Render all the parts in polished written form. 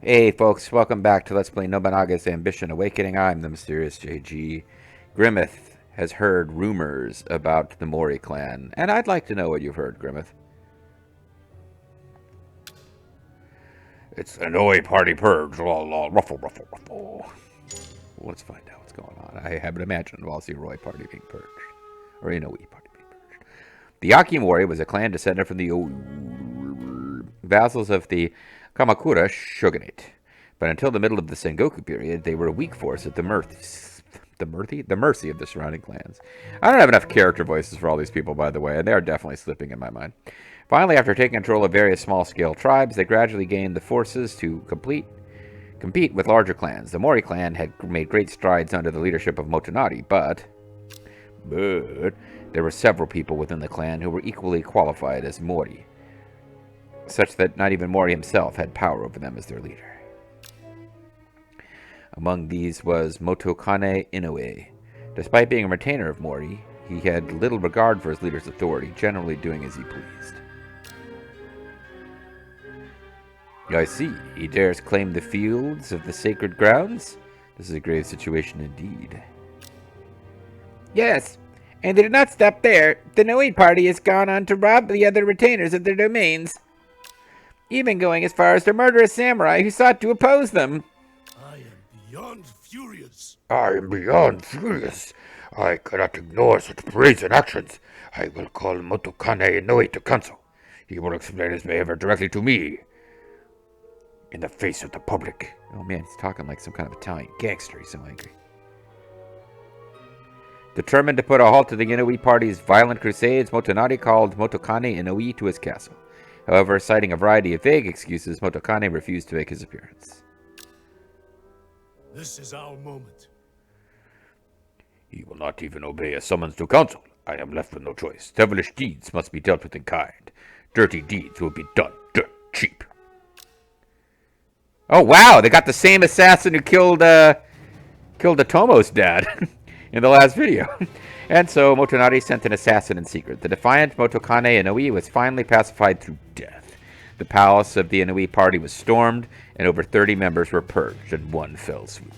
Hey folks, welcome back to Let's Play Nobunaga's Ambition Awakening. I'm the mysterious JG. Grimmeth has heard rumors about the Mori clan, and I'd like to know what you've heard, Grimmeth. It's an OA party purge, ruffle, ruffle, ruffle. Well, let's find out what's going on. I haven't imagined while the Roy party being purged. Or an OE party being purged. The Yakimori was a clan descended from the vassals of the Kamakura shogunate. But until the middle of the Sengoku period, they were a weak force at the mercy of the surrounding clans. I don't have enough character voices for all these people, by the way, and they are definitely slipping in my mind. Finally, after taking control of various small-scale tribes, they gradually gained the forces to compete with larger clans. The Mori clan had made great strides under the leadership of Motonari, but there were several people within the clan who were equally qualified as Mori, such that not even Mori himself had power over them as their leader. Among these was Motokane Inoue. Despite being a retainer of Mori, he had little regard for his leader's authority, generally doing as he pleased. I see. He dares claim the fields of the sacred grounds? This is a grave situation indeed. Yes, and they did not stop there. The Noe party has gone on to rob the other retainers of their domains, even going as far as to murder a samurai who sought to oppose them. I am beyond furious. I cannot ignore such brazen actions. I will call Motokane Inoue to counsel. He will explain his behavior directly to me. In the face of the public. Oh man, he's talking like some kind of Italian gangster. He's so angry. Determined to put a halt to the Inoue party's violent crusades, Motonari called Motokane Inoue to his castle. However, citing a variety of vague excuses, Motokane refused to make his appearance. This is our moment. He will not even obey a summons to council. I am left with no choice. Devilish deeds must be dealt with in kind. Dirty deeds will be done dirt cheap. Oh wow, they got the same assassin who killed Otomo's dad in the last video. And so Motonari sent an assassin in secret. The defiant Motokane Inoue was finally pacified through death. The palace of the Inoue party was stormed, and over 30 members were purged in one fell swoop.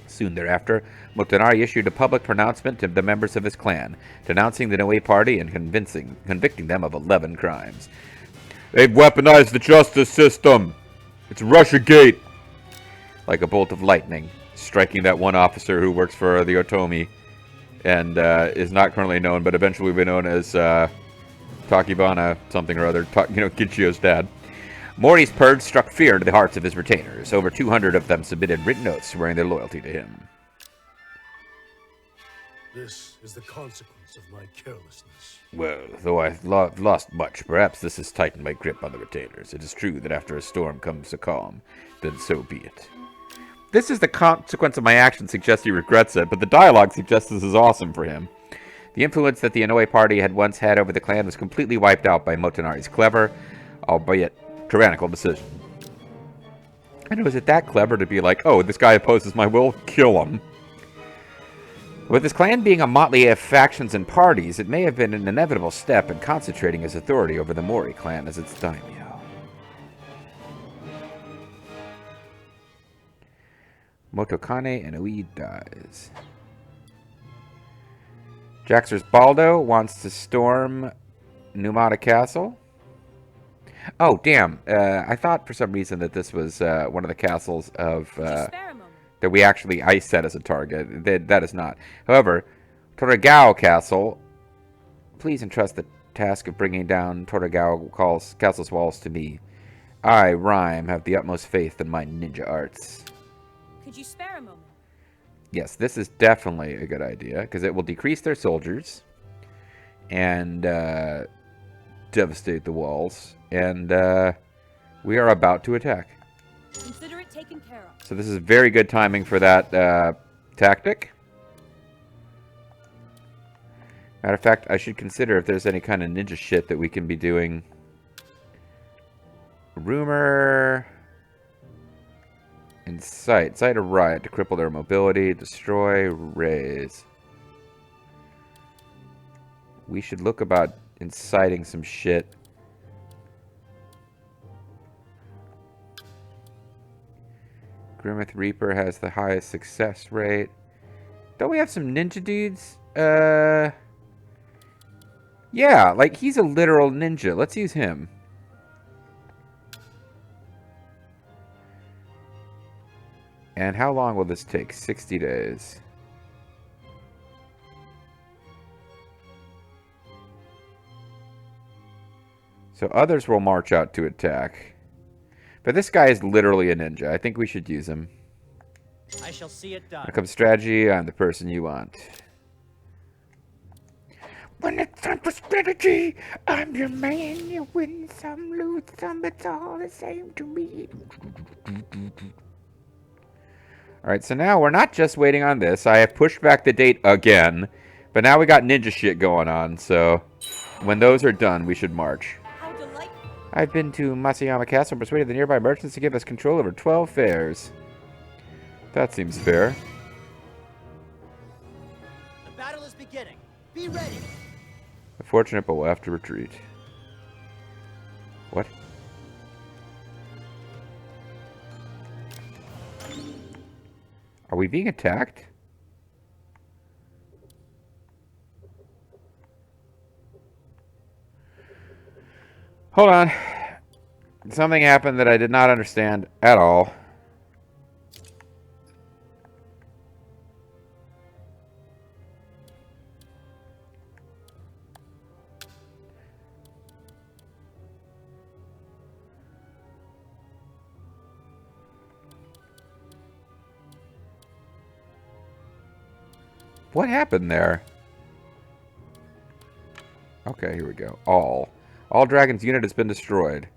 Soon thereafter, Motonari issued a public pronouncement to the members of his clan, denouncing the Inoue party and convicting them of 11 crimes. They've weaponized the justice system. It's Russiagate. Like a bolt of lightning, striking that one officer who works for the Otomi and is not currently known, but eventually will be known as Takibana something or other, Kichio's dad. Mori's purge struck fear into the hearts of his retainers. Over 200 of them submitted written notes swearing their loyalty to him. This is the consequence of my carelessness. Well, though I've lost much, perhaps this has tightened my grip on the retainers. It is true that after a storm comes a calm, then so be it. This is the consequence of my actions suggests he regrets it, but the dialogue suggests this is awesome for him. The influence that the Inoue party had once had over the clan was completely wiped out by Motonari's clever, albeit tyrannical decision. And was it that clever to be like, oh, this guy opposes my will, kill him? With his clan being a motley of factions and parties, it may have been an inevitable step in concentrating his authority over the Mori clan as its daimyo. Motokane Inoue dies. Jaxer's Baldo wants to storm Numata Castle. Oh, damn. I thought for some reason that this was one of the castles of... that I set as a target. That is not. However, Torigoe Castle, please entrust the task of bringing down Torigoe Castle's walls to me. I, Rhyme, have the utmost faith in my ninja arts. Could you spare a moment? Yes, this is definitely a good idea, because it will decrease their soldiers and devastate the walls, and we are about to attack. Consider it taken care of. So this is very good timing for that tactic. Matter of fact, I should consider if there's any kind of ninja shit that we can be doing. Rumor... Incite. Incite a riot to cripple their mobility. Destroy. Raise. We should look about inciting some shit Grimmith Reaper has the highest success rate. Don't we have some ninja dudes? Yeah, like he's a literal ninja. Let's use him. And how long will this take? 60 days. So others will march out to attack. But this guy is literally a ninja. I think we should use him. I shall see it done. When it comes to strategy, I'm the person you want. When it's time for strategy, I'm your man. You win some, lose some, it's all the same to me. Alright, so now we're not just waiting on this. I have pushed back the date again. But now we got ninja shit going on, so when those are done, we should march. How delightful. I've been to Masayama Castle and persuaded the nearby merchants to give us control over 12 fairs. That seems fair. The battle is beginning. Be ready. Unfortunate, but we'll have to retreat. What? Are we being attacked? Hold on. Something happened that I did not understand at all. What happened there? Okay, here we go. All Dragon's unit has been destroyed.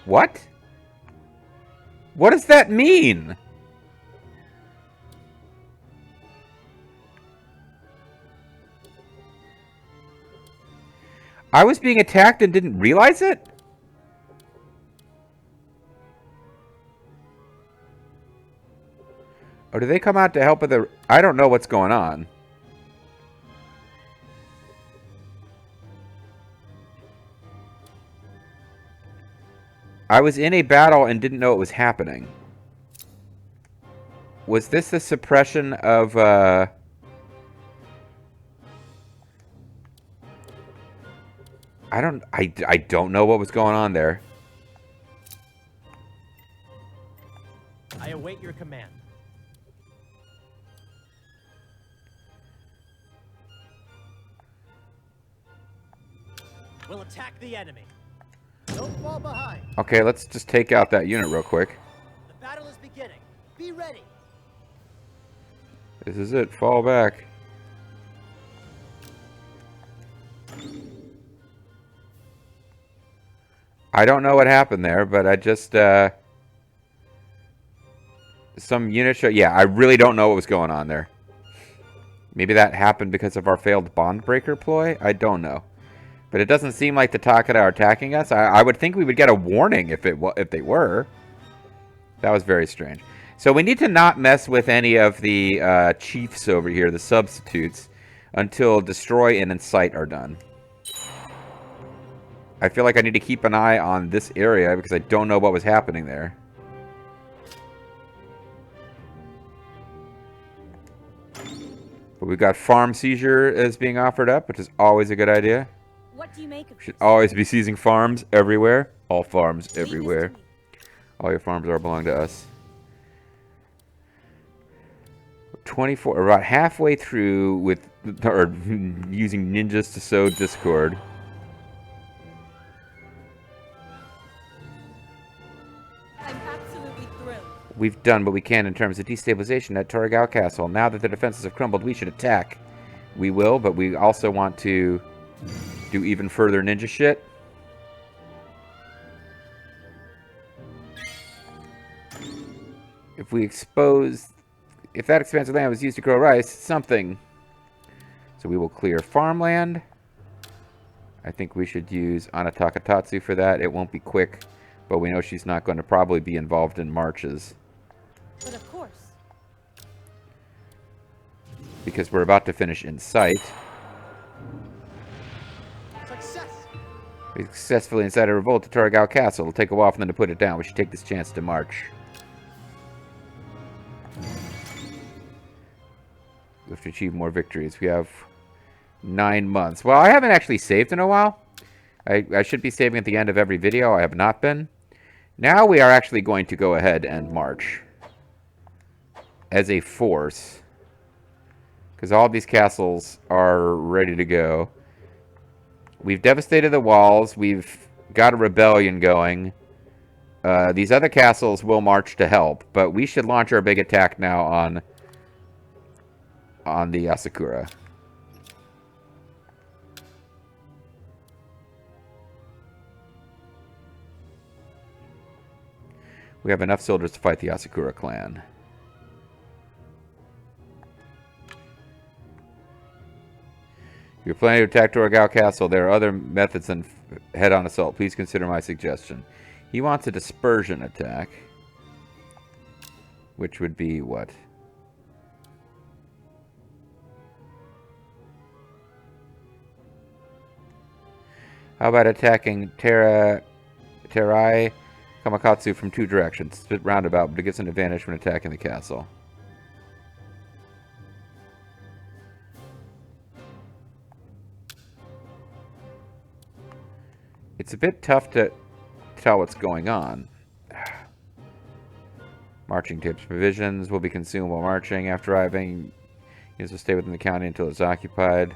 What? What does that mean? I was being attacked and didn't realize it? Or do they come out to help with the... I don't know what's going on. I was in a battle and didn't know it was happening. Was this the suppression of, I don't know what was going on there. I await your command. We'll attack the enemy. Don't fall behind. Okay, let's just take out that unit real quick. The battle is beginning. Be ready. This is it. Fall back. I don't know what happened there, but I just, some unit show... Yeah, I really don't know what was going on there. Maybe that happened because of our failed bond breaker ploy? I don't know. But it doesn't seem like the Takeda are attacking us. I would think we would get a warning if they were. That was very strange. So we need to not mess with any of the chiefs over here, the substitutes, until Destroy and Incite are done. I feel like I need to keep an eye on this area because I don't know what was happening there. But we've got farm seizure as being offered up, which is always a good idea. What do you make of Should this? always be seizing farms everywhere. All farms Leave this to everywhere. me. All your farms are belong to us. 24, about halfway through with, or using ninjas to sow discord. I'm absolutely thrilled. We've done what we can in terms of destabilization at Torigoe Castle. Now that the defenses have crumbled, we should attack. We will, but we also want to do even further ninja shit. If that expansive land was used to grow rice, something. So we will clear farmland. I think we should use Anataka Tatsu for that. It won't be quick, but we know she's not going to probably be involved in marches. But of course. Because we're about to finish Incite. Success. We successfully incited a revolt to Torigoe Castle. It'll take a while for them to put it down. We should take this chance to march. We have to achieve more victories. We have 9 months. Well, I haven't actually saved in a while. I should be saving at the end of every video. I have not been. Now we are actually going to go ahead and march as a force, because all these castles are ready to go. We've devastated the walls. We've got a rebellion going. These other castles will march to help, but we should launch our big attack now on the Asakura. We have enough soldiers to fight the Asakura clan. You're planning to attack Torigoe Castle. There are other methods than head-on assault. Please consider my suggestion. He wants a dispersion attack. Which would be what? How about attacking Terai Kamakatsu from 2 directions? It's a bit roundabout, but it gets an advantage when attacking the castle. It's a bit tough to tell what's going on. Marching tips. Provisions will be consumed while marching. After arriving, units will stay within the county until it's occupied.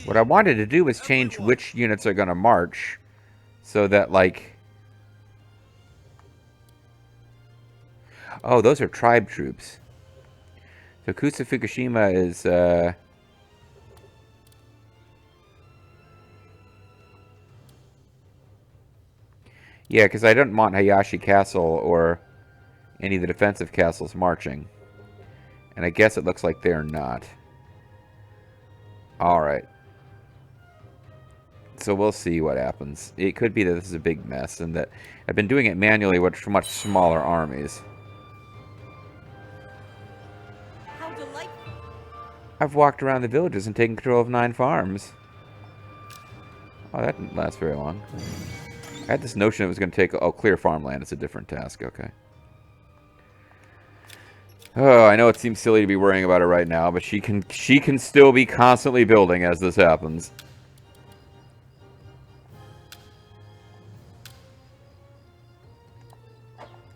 What I wanted to do was change which units are going to march, so that, like... Oh, those are tribe troops. So Kusa Fukushima is... Yeah, because I don't want Hayashi Castle or any of the defensive castles marching. And I guess it looks like they're not. Alright. So we'll see what happens. It could be that this is a big mess, and that I've been doing it manually with much smaller armies. How delightful. I've walked around the villages and taken control of 9 farms. Oh, that didn't last very long. I had this notion it was going to take... Oh, clear farmland is a different task. Okay. Oh, I know it seems silly to be worrying about it right now, but she can still be constantly building as this happens.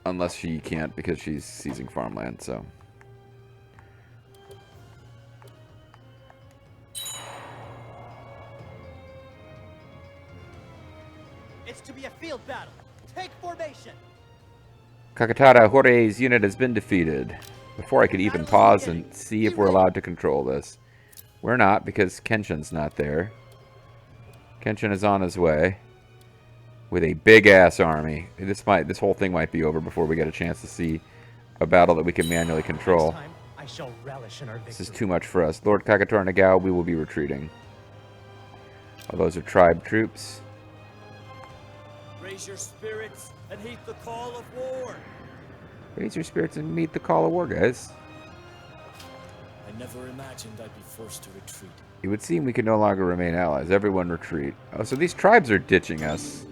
Unless she can't because she's seizing farmland, so... It's to be a field battle. Take formation. Kagetora Horei's unit has been defeated. Before I could even pause and see if we're allowed to control this. We're not, because Kenshin's not there. Kenshin is on his way. With a big-ass army. This whole thing might be over before we get a chance to see a battle that we can manually control. Next time, I shall relish in our victory. This is too much for us. Lord Kagetora Nagao, we will be retreating. Oh, those are tribe troops. Raise your spirits and heed the call of war. Raise your spirits and meet the call of war, guys. I never imagined I'd be forced to retreat. It would seem we can no longer remain allies. Everyone retreat. Oh, so these tribes are ditching us.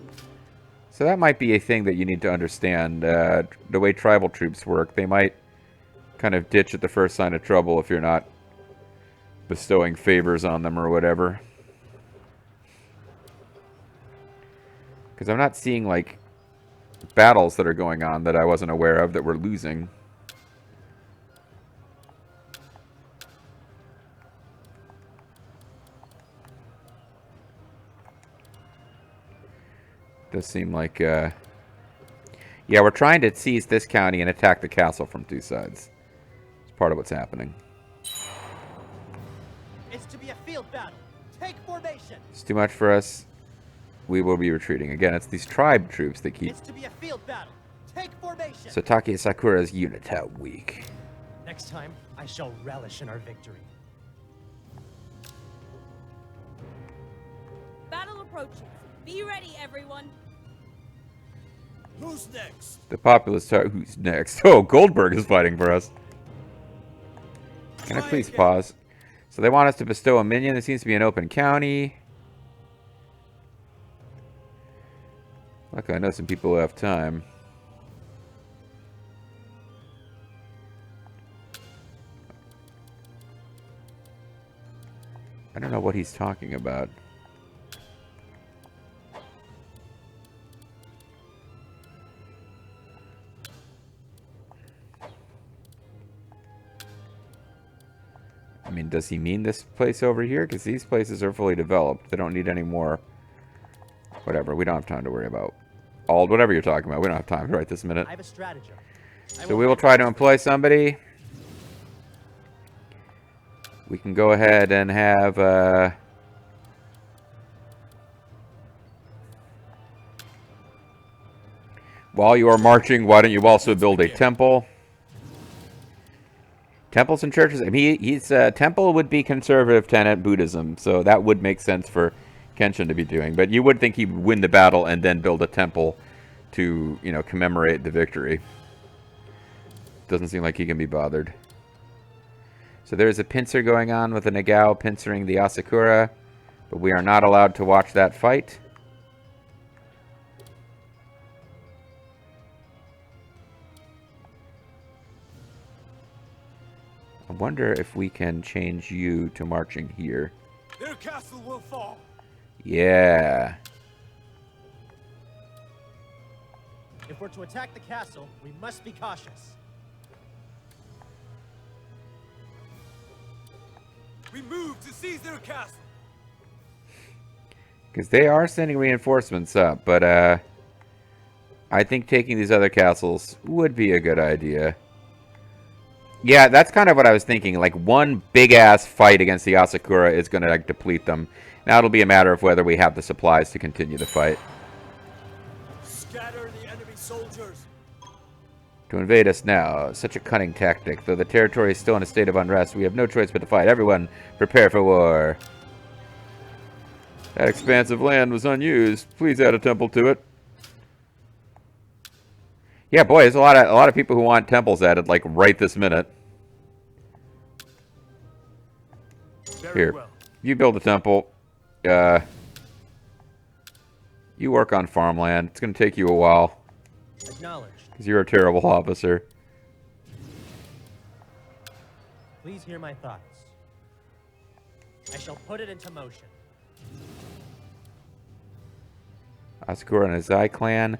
So that might be a thing that you need to understand. The way tribal troops work, they might kind of ditch at the first sign of trouble if you're not bestowing favors on them or whatever. Because I'm not seeing, like, battles that are going on that I wasn't aware of that we're losing. Does seem like, yeah, we're trying to seize this county and attack the castle from 2 sides. It's part of what's happening. It's to be a field battle. Take formation. It's too much for us. We will be retreating. Again, it's these tribe troops that keep... It's to be a field battle. Take formation. Satake Sakura's unit, how weak. Next time, I shall relish in our victory. Battle approaches. Be ready, everyone. Who's next? The populace... Who's next? Oh, Goldberg is fighting for us. Can I please pause? So they want us to bestow a minion. There seems to be an open county. Luckily, I know some people who have time. I don't know what he's talking about. I mean, does he mean this place over here? Because these places are fully developed. They don't need any more. Whatever. We don't have time to worry about. Whatever you're talking about. We don't have time right this minute. I have a stratagem. So we will try to employ somebody. We can go ahead and have... while you are marching, why don't you also build a temple? Temples and churches. I mean, he's temple would be conservative tenet Buddhism, so that would make sense for Kenshin to be doing. But you would think he would win the battle and then build a temple to, you know, commemorate the victory. Doesn't seem like he can be bothered. So there's a pincer going on with a Nagao pincering the Asakura, but we are not allowed to watch that fight. I wonder if we can change you to marching here. Their castle will fall. Yeah. If we're to attack the castle, we must be cautious. We move to seize their castle. Because they are sending reinforcements up, but I think taking these other castles would be a good idea. Yeah, that's kind of what I was thinking. Like, one big-ass fight against the Asakura is going to, like, deplete them. Now it'll be a matter of whether we have the supplies to continue the fight. Scatter the enemy soldiers. To invade us now, such a cunning tactic. Though the territory is still in a state of unrest, we have no choice but to fight. Everyone, prepare for war. That expansive land was unused. Please add a temple to it. Yeah, boy, there's a lot of people who want temples added, like, right this minute. Here, well. you build a temple. You work on farmland. It's going to take you a while. Acknowledged. Because you're a terrible officer. Please hear my thoughts. I shall put it into motion. Asakura and Azai clan.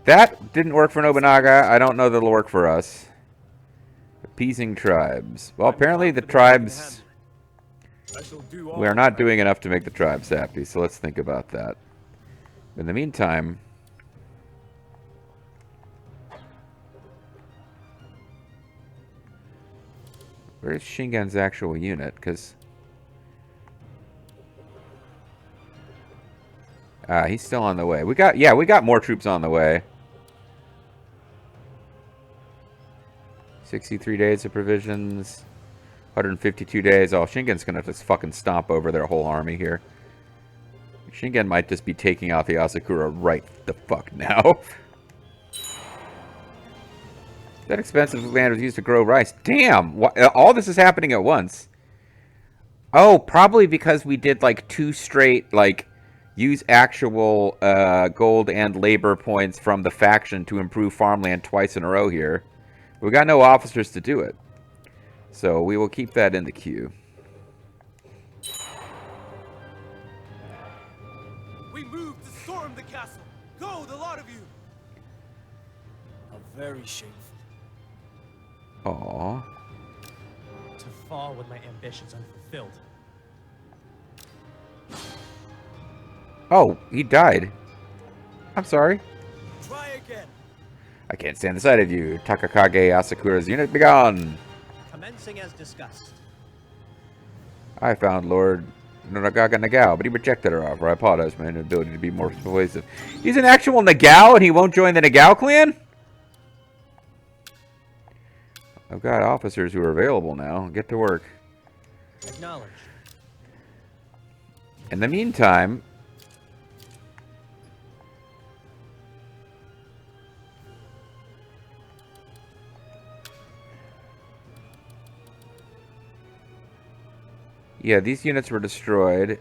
That didn't work for Nobunaga. I don't know that it'll work for us. Appeasing tribes. Well, apparently the tribes... We are not doing enough to make the tribes happy, so let's think about that. In the meantime... Where's Shingen's actual unit? Because... he's still on the way. We got more troops on the way. 63 days of provisions. 152 days. Oh, Shingen's gonna just fucking stomp over their whole army here. Shingen might just be taking out the Asakura right the fuck now. That expensive land was used to grow rice. Damn! All this is happening at once. Oh, probably because we did like 2 straight, like, use actual gold and labor points from the faction to improve farmland twice in a row here. We got no officers to do it. So we will keep that in the queue. We move to storm the castle. Go, the lot of you. A very shameful. Aww. To fall with my ambitions unfulfilled. Oh, he died. I'm sorry. Try again. I can't stand the sight of you. Takakage Asakura's unit, begone! Commencing as discussed. I found Lord Nobunaga Nagao, but he rejected our offer. I apologize for my inability to be more persuasive. He's an actual Nagao and he won't join the Nagao clan? I've got officers who are available now. Get to work. Acknowledged. In the meantime... Yeah, these units were destroyed.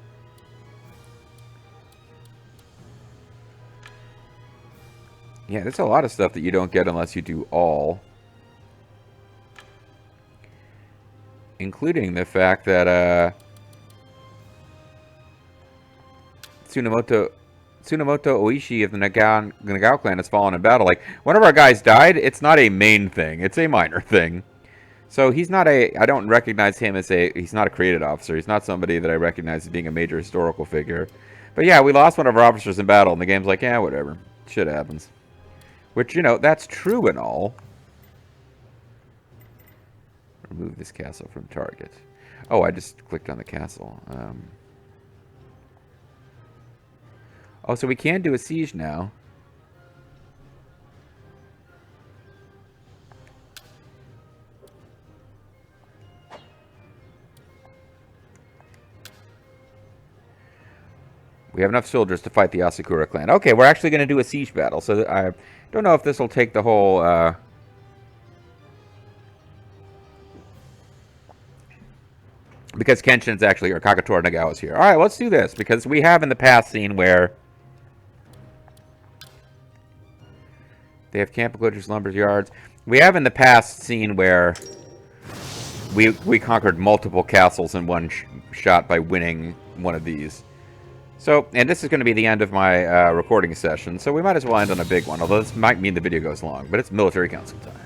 Yeah, there's a lot of stuff that you don't get unless you do all. Including the fact that, Tsunamoto Oishi of the Nagao clan has fallen in battle. Like, one of our guys died, it's not a main thing. It's a minor thing. So he's not a... I don't recognize him as a... He's not a created officer. He's not somebody that I recognize as being a major historical figure. But yeah, we lost one of our officers in battle, and the game's like, yeah, whatever. Shit happens. Which, you know, that's true and all. Remove this castle from target. Oh, I just clicked on the castle. Oh, so we can do a siege now. We have enough soldiers to fight the Asakura clan. Okay, we're actually going to do a siege battle. So I don't know if this will take the whole... because Kenshin's actually... Or Kagetora Nagao's here. Alright, let's do this. Because we have in the past seen where... They have camp enclosures, lumber yards. We have in the past seen where... We conquered multiple castles in one shot by winning one of these. So, and this is going to be the end of my recording session, so we might as well end on a big one, although this might mean the video goes long, but it's military council time.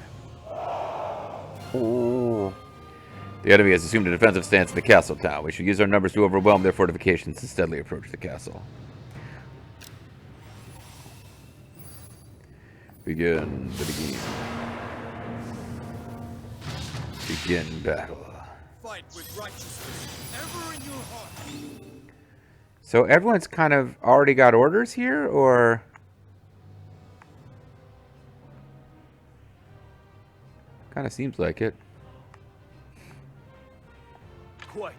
Ooh. The enemy has assumed a defensive stance in the castle town. We should use our numbers to overwhelm their fortifications and steadily approach the castle. Begin the begin. Begin battle. Fight with righteousness ever in your heart. So everyone's kind of already got orders here, or... Kind of seems like it. Quite.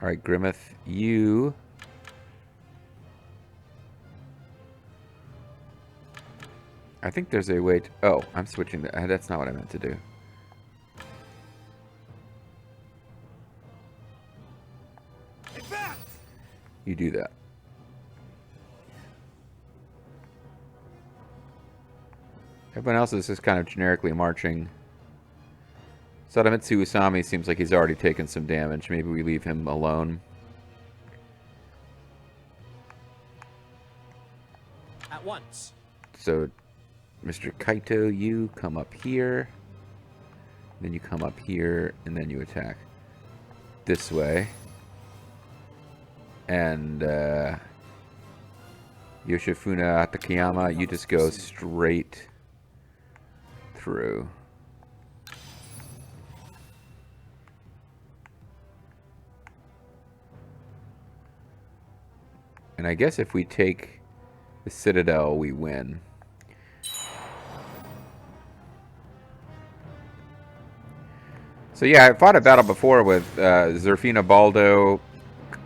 Alright, Grimmeth, you... I think there's a way to... Oh, I'm switching the... That's not what I meant to do. Advance! You do that. Everyone else is just kind of generically marching. Sadamitsu Usami seems like he's already taken some damage. Maybe we leave him alone. At once. So, Mr. Kaito, you come up here. Then you come up here, and then you attack this way. And Yoshifuna Takayama, you just go straight through. And I guess if we take the Citadel, we win. So yeah, I fought a battle before with Zerfina Baldo,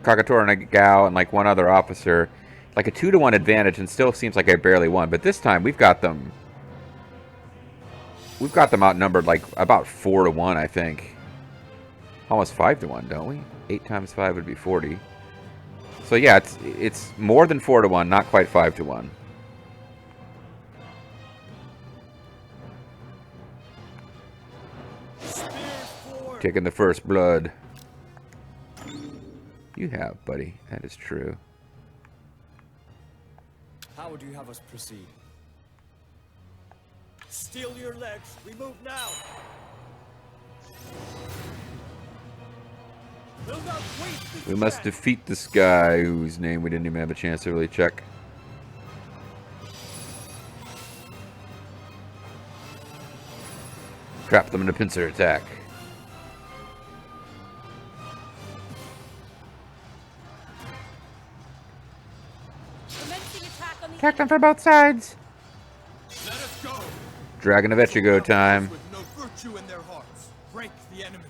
Kagetora Nagao, and like one other officer. Like a 2-to-1 advantage, and still seems like I barely won. But this time we've got them. We've got them outnumbered like about 4-to-1, I think. Almost 5-to-1, don't we? 8 times 5 would be 40. So yeah, it's more than 4-to-1, not quite 5-to-1. Taking the first blood. You have, buddy. That is true. How would you have us proceed? Steel your legs. We move now. Will not waste this We must chance. defeat this guy whose name we didn't even have a chance to really check. Trap them in a pincer attack. Commencing attack on the Attack them from both sides. Let us go. Dragon of Echigo time. With no virtue in their hearts. Break the enemy.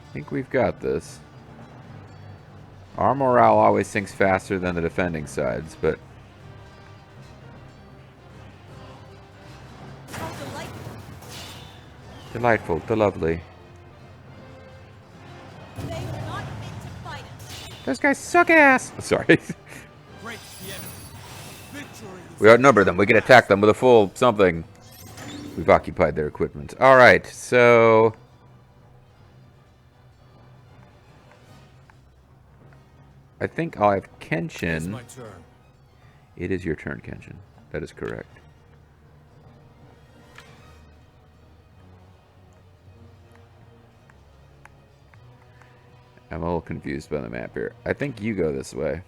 I think we've got this. Our morale always sinks faster than the defending sides, but How delightful. Delightful, the lovely. They were not fit to fight us. Those guys suck ass! Sorry. Break the enemy. Victory is We outnumber them. We can attack them with a full something. We've occupied their equipment. Alright, so... I think I'll have It's Kenshin. my turn. It is your turn, Kenshin. That is correct. I'm a little confused by the map here. I think you go this way.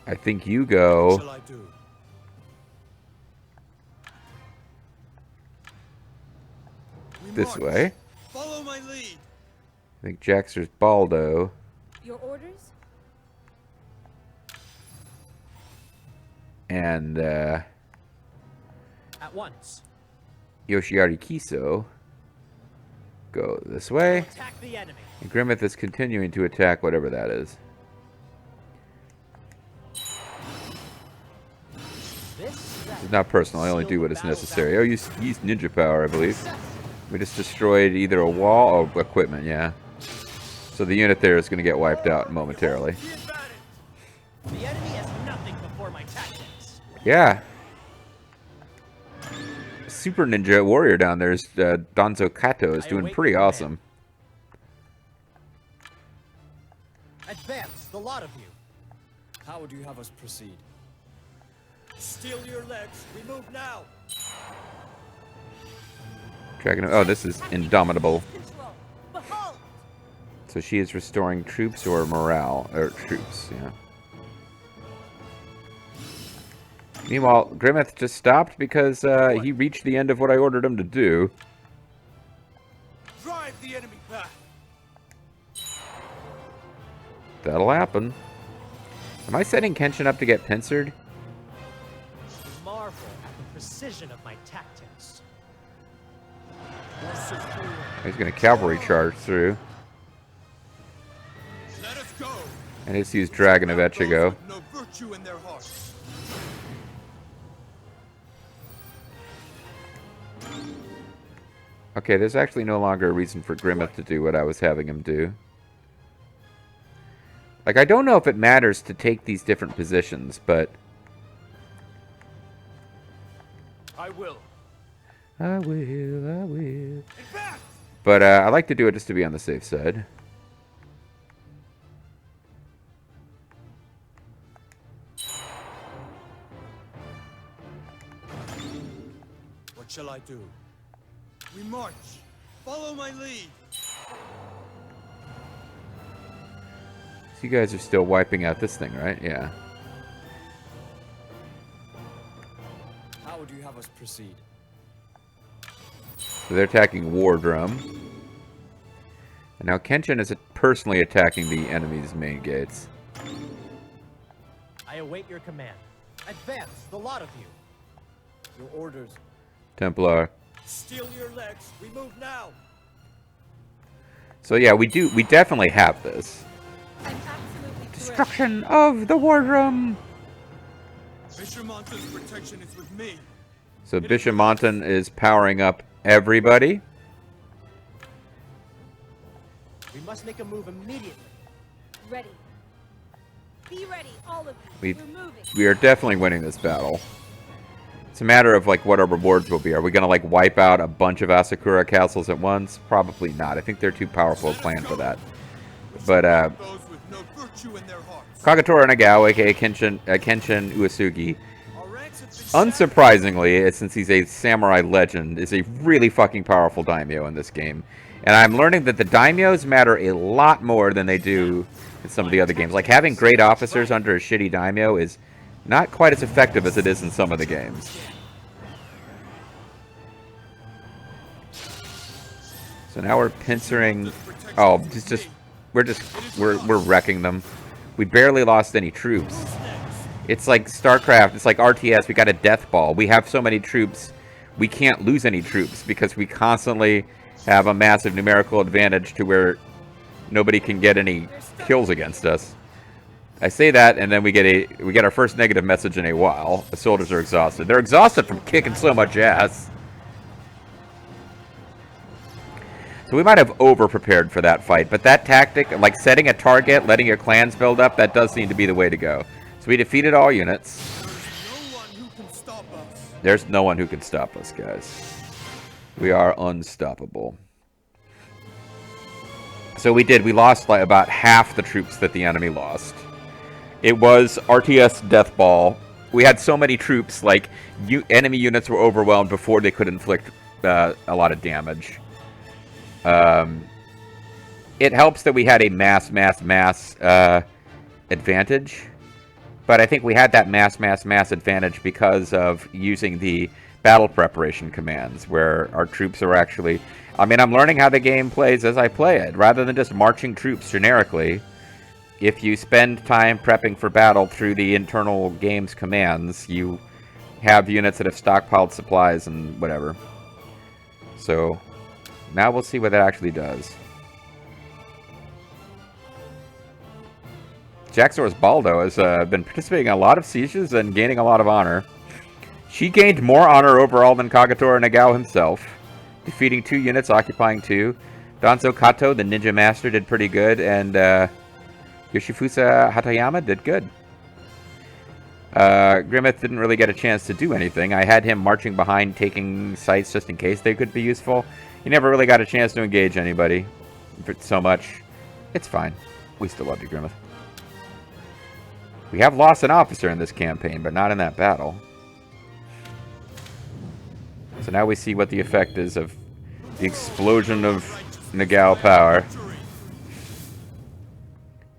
I think you What go shall I do? We this march. way. Follow my lead. I think Jaxer's Baldo. Your orders? And At once. Yoshiari Kiso go this way. Attack the enemy. And Grimmeth is continuing to attack whatever that is. This It's not personal, I only do what is necessary. Oh, you used ninja power, I believe. We just destroyed either a wall or equipment, yeah. So the unit there is going to get wiped out momentarily. The advantage. The enemy has nothing before my tactics. Yeah. Super Ninja Warrior down there is Danzo Kato is doing pretty awesome. Advance, the lot of you. How would you have us proceed? Steel your legs. We move now. Dragon. Oh, this is Indomitable. Control. Behold! So she is restoring troops or morale. Or troops, yeah. Meanwhile, Grimmeth just stopped because he reached the end of what I ordered him to do. Drive the enemy back. That'll happen. Am I setting Kenshin up to get pincered? Marvel at the precision of my tactics. He's going to cavalry charge through. Let us go. And he's used Dragon of Those Echigo. with no virtue in their hearts. Okay, there's actually no longer a reason for Grimmeth to do what I was having him do. Like, I don't know if it matters to take these different positions, but... I will. I will. Advance. But I like to do it just to be on the safe side. What shall I do? We march. Follow my lead. So you guys are still wiping out this thing, right? Yeah. How would you have us proceed? So they're attacking War Drum. And now Kenshin is personally attacking the enemy's main gates. I await your command. Advance, the lot of you. Your orders. Templar. Steel your legs. We move now. So yeah, we definitely have this. I'm absolutely thrilled. Destruction of the War Drum! Fisherman's protection is with me. So Bishop Montan is powering up everybody. We must make a move immediately. Ready. Be ready, all of you. We're moving. We are definitely winning this battle. It's a matter of like what our rewards will be. Are we gonna like wipe out a bunch of Asakura castles at once? Probably not. I think they're too powerful a plan for that. But Those with no virtue in their hearts. Kagetora Nagao, aka Kenshin Uesugi, Our ranks have been unsurprisingly, since he's a samurai legend, is a really fucking powerful daimyo in this game. And I'm learning that the daimyos matter a lot more than they do in some of the other games. Like having great officers under a shitty daimyo is not quite as effective as it is in some of the games. So now we're pincering. Oh, we're wrecking them. We barely lost any troops. It's like StarCraft. It's like RTS. We got a death ball. We have so many troops, we can't lose any troops because we constantly have a massive numerical advantage to where nobody can get any kills against us. I say that, and then we get our first negative message in a while. The soldiers are exhausted. They're exhausted from kicking so much ass. So we might have over-prepared for that fight, but that tactic, like setting a target, letting your clans build up, that does seem to be the way to go. So we defeated all units. There's no one who can stop us, guys. We are unstoppable. So we lost like about half the troops that the enemy lost. It was RTS Death Ball. We had so many troops, like, enemy units were overwhelmed before they could inflict a lot of damage. It helps that we had a mass advantage. But I think we had that mass advantage because of using the battle preparation commands, where our troops are actually... I mean, I'm learning how the game plays as I play it. Rather than just marching troops generically, if you spend time prepping for battle through the internal game's commands, you have units that have stockpiled supplies and whatever. So, now we'll see what that actually does. Jaxor's Baldo has been participating in a lot of sieges and gaining a lot of honor. She gained more honor overall than Kagetora Nagao himself, defeating 2 units, occupying 2. Danzo Kato, the ninja master, did pretty good, and Yoshifusa Hatayama did good. Grimmeth didn't really get a chance to do anything. I had him marching behind, taking sites just in case they could be useful. He never really got a chance to engage anybody so much. It's fine. We still love you, Grimmeth. We have lost an officer in this campaign, but not in that battle. So now we see what the effect is of the explosion of Nagao power.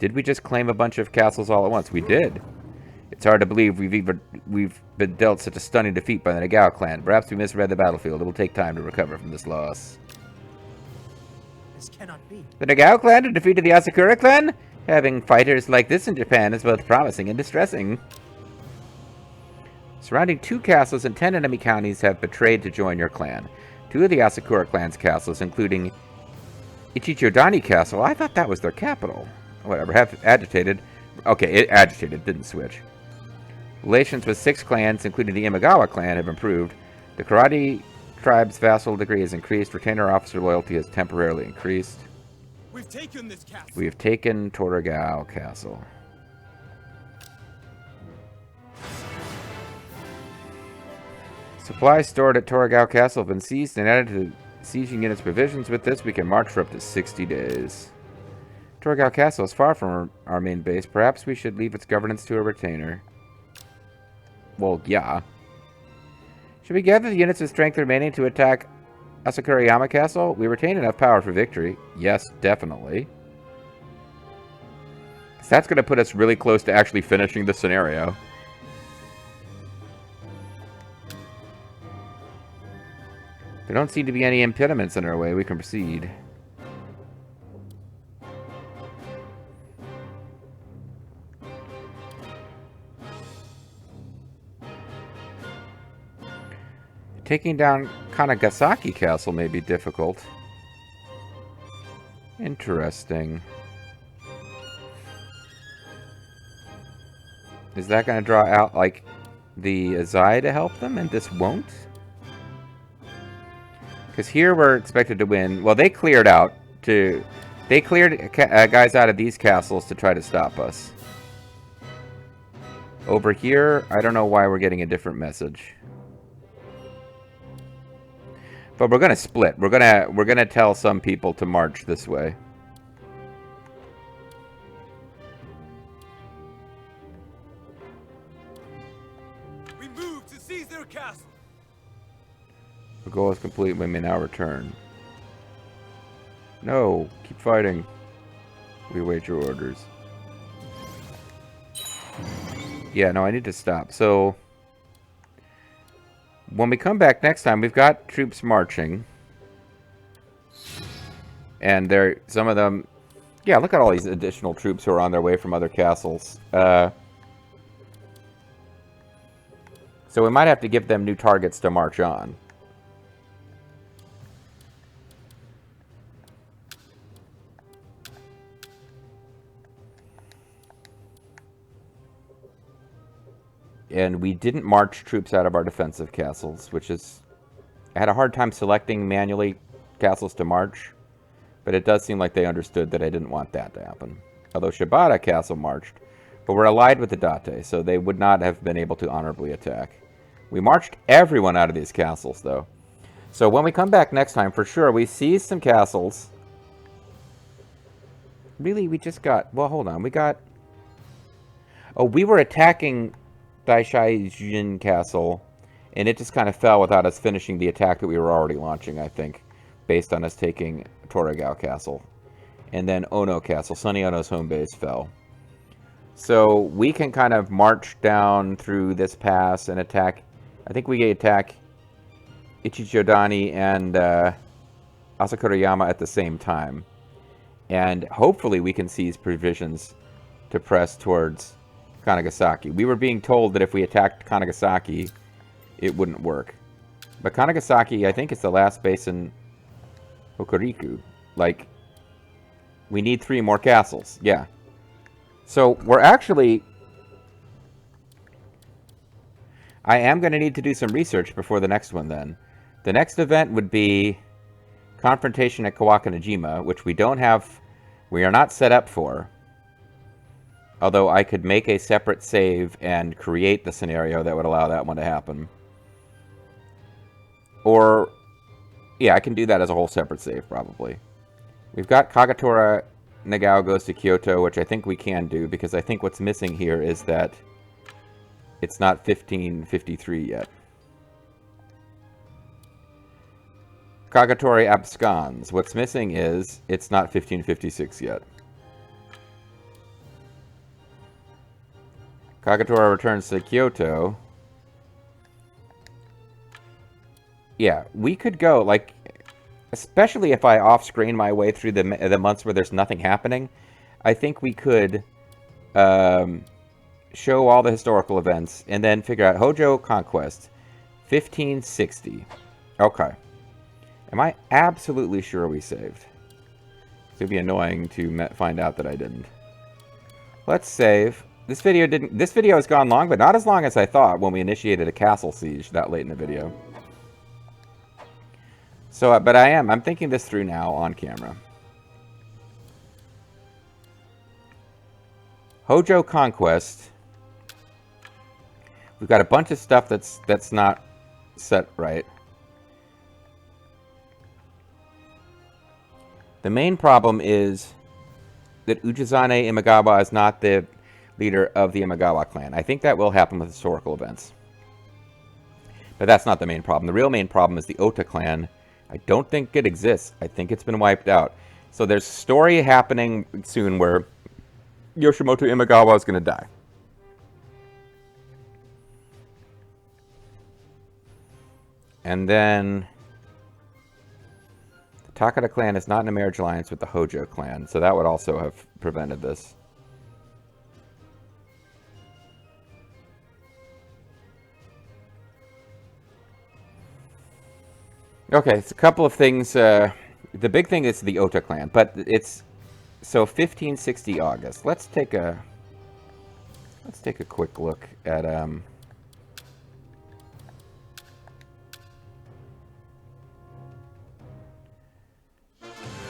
Did we just claim a bunch of castles all at once? We did. It's hard to believe we've been dealt such a stunning defeat by the Nagao clan. Perhaps we misread the battlefield. It will take time to recover from this loss. This cannot be. The Nagao clan have defeated the Asakura clan? Having fighters like this in Japan is both promising and distressing. Surrounding 2 castles and 10 enemy counties have betrayed to join your clan. 2 of the Asakura clan's castles, including Ichichodani Castle, I thought that was their capital. Whatever, have agitated. Okay, it agitated, didn't switch. Relations with 6 clans, including the Imagawa clan, have improved. The Karate tribe's vassal degree has increased. Retainer officer loyalty has temporarily increased. We've taken this castle. We have taken Torigoe Castle. Supplies stored at Torigoe Castle have been seized and added to sieging units' provisions. With this, we can march for up to 60 days. Torigoe Castle is far from our main base. Perhaps we should leave its governance to a retainer. Well, yeah. Should we gather the units of strength remaining to attack Asakurayama Castle? We retain enough power for victory. Yes, definitely. So that's going to put us really close to actually finishing the scenario. There don't seem to be any impediments in our way. We can proceed. Taking down Kanagasaki Castle may be difficult. Interesting. Is that going to draw out, like, the Azai to help them, and this won't? Because here we're expected to win. Well, they cleared out to... They cleared guys out of these castles to try to stop us. Over here, I don't know why we're getting a different message. But we're gonna split. We're gonna tell some people to march this way. We move to seize their castle. The goal is complete. We may now return. No, keep fighting. We await your orders. Yeah, no, I need to stop. So when we come back next time, we've got troops marching. And some of them... Yeah, look at all these additional troops who are on their way from other castles. So we might have to give them new targets to march on. And we didn't march troops out of our defensive castles, which is... I had a hard time selecting manually castles to march, but it does seem like they understood that I didn't want that to happen. Although Shibata Castle marched, but we're allied with the Date, so they would not have been able to honorably attack. We marched everyone out of these castles, though. So when we come back next time, for sure, we seized some castles. Really, we just got... Well, hold on. We got... Oh, we were attacking Daishaijin Castle, and it just kind of fell without us finishing the attack that we were already launching, I think, based on us taking Torigoe Castle. And then Ono Castle, Sunny Ono's home base, fell. So we can kind of march down through this pass and attack... I think we can attack Ichichodani and Asakurayama at the same time. And hopefully we can seize provisions to press towards Kanagasaki. We were being told that if we attacked Kanagasaki, it wouldn't work. But Kanagasaki, I think, is the last base in Hokuriku. Like, we need 3 more castles. Yeah. So we're actually... I am going to need to do some research before the next one, then. The next event would be Confrontation at Kawakanojima, which we don't have... We are not set up for. Although I could make a separate save and create the scenario that would allow that one to happen. Or... Yeah, I can do that as a whole separate save, probably. We've got Kagetora Nagao goes to Kyoto, which I think we can do, because I think what's missing here is that it's not 1553 yet. Kagetora absconds. What's missing is it's not 1556 yet. Kagetora returns to Kyoto. Yeah, we could go, like, especially if I off-screen my way through the months where there's nothing happening, I think we could show all the historical events and then figure out Hojo Conquest, 1560. Okay. Am I absolutely sure we saved? It'd be annoying to find out that I didn't. Let's save. This video has gone long, but not as long as I thought when we initiated a castle siege that late in the video. So, but I'm thinking this through now on camera. Hojo Conquest. We've got a bunch of stuff that's not set right. The main problem is that Ujizane Imagawa is not the leader of the Imagawa clan. I think that will happen with historical events. But that's not the main problem. The real main problem is the Ota clan. I don't think it exists. I think it's been wiped out. So there's a story happening soon where Yoshimoto Imagawa is going to die. And then the Takada clan is not in a marriage alliance with the Hojo clan, so that would also have prevented this. Okay, it's a couple of things. The big thing is the Ota clan, but it's so 1560 August. Let's take a quick look at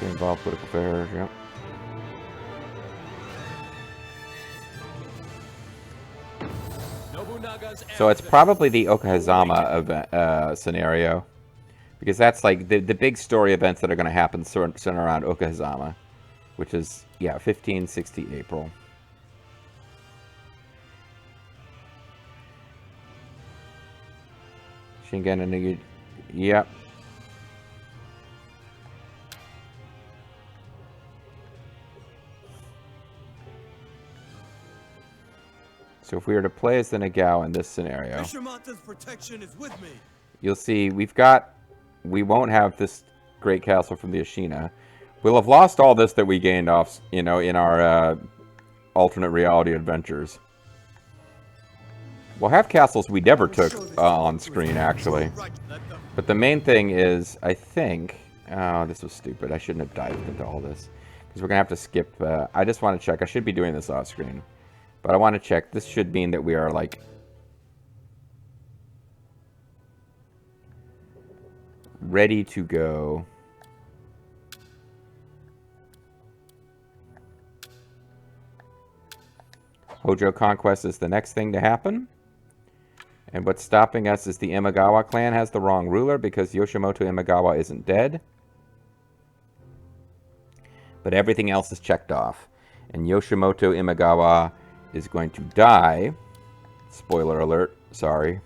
get involved political affairs. Yep. So it's probably the Okahazama event, scenario. Because that's like the big story events that are going to happen center around Okahazama. Which is, yeah, 1560 April. Shingen and yep. So if we were to play as the Nagao in this scenario, protection is with me. You'll see we won't have this great castle from the Ashina. We'll have lost all this that we gained off, in our alternate reality adventures. We'll have castles we never took on screen, actually. But the main thing is, I think... Oh, this was stupid. I shouldn't have dived into all this. Because we're going to have to skip... I just want to check. I should be doing this off screen. But I want to check. This should mean that we are, like... ready to go. Hojo Conquest is the next thing to happen. And what's stopping us is the Imagawa clan has the wrong ruler because Yoshimoto Imagawa isn't dead. But everything else is checked off. And Yoshimoto Imagawa is going to die. Spoiler alert, sorry.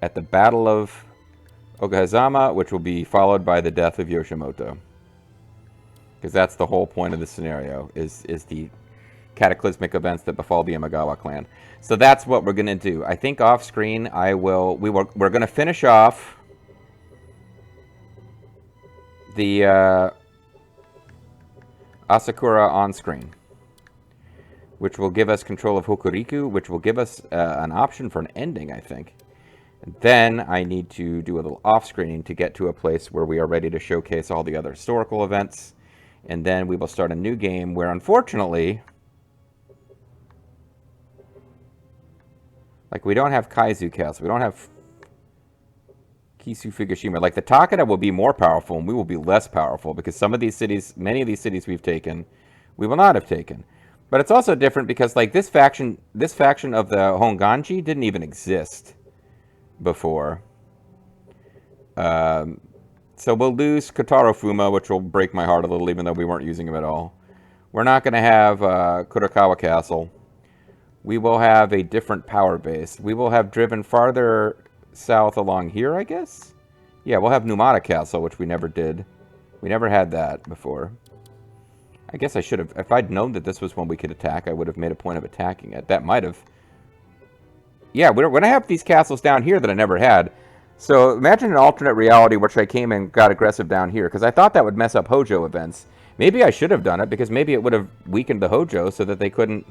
At the Battle of Okahazama, which will be followed by the death of Yoshimoto. Because that's the whole point of the scenario, is the cataclysmic events that befall the Imagawa clan. So that's what we're going to do. I think off screen we're going to finish off the Asakura on screen, which will give us control of Hokuriku, which will give us an option for an ending, I think. And then I need to do a little off-screening to get to a place where we are ready to showcase all the other historical events. And then we will start a new game where, unfortunately, like, we don't have Kaizu Castle. We don't have Kisu Fukushima. Like, the Takeda will be more powerful, and we will be less powerful, because some of these cities, many of these cities we've taken, we will not have taken. But it's also different because, like, this faction of the Honganji didn't even exist before. So we'll lose Kotaro Fuma, which will break my heart a little, even though we weren't using him at all. We're not going to have Kurokawa Castle. We will have a different power base. We will have driven farther south along here, I guess? Yeah, we'll have Numata Castle, which we never did. We never had that before. I guess I should have... If I'd known that this was one we could attack, I would have made a point of attacking it. That might have... Yeah, we're going to have these castles down here that I never had. So imagine an alternate reality which I came and got aggressive down here, because I thought that would mess up Hojo events. Maybe I should have done it, because maybe it would have weakened the Hojo so that they couldn't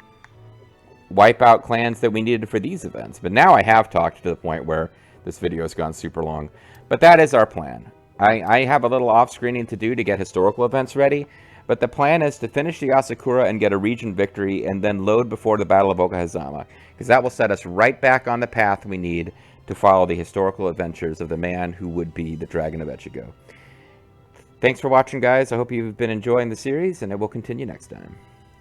wipe out clans that we needed for these events. But now I have talked to the point where this video has gone super long. But that is our plan. I have a little off-screening to do to get historical events ready, but the plan is to finish the Asakura and get a region victory and then load before the Battle of Okahazama, because that will set us right back on the path we need to follow the historical adventures of the man who would be the Dragon of Echigo. Thanks for watching, guys. I hope you've been enjoying the series, and it will continue next time.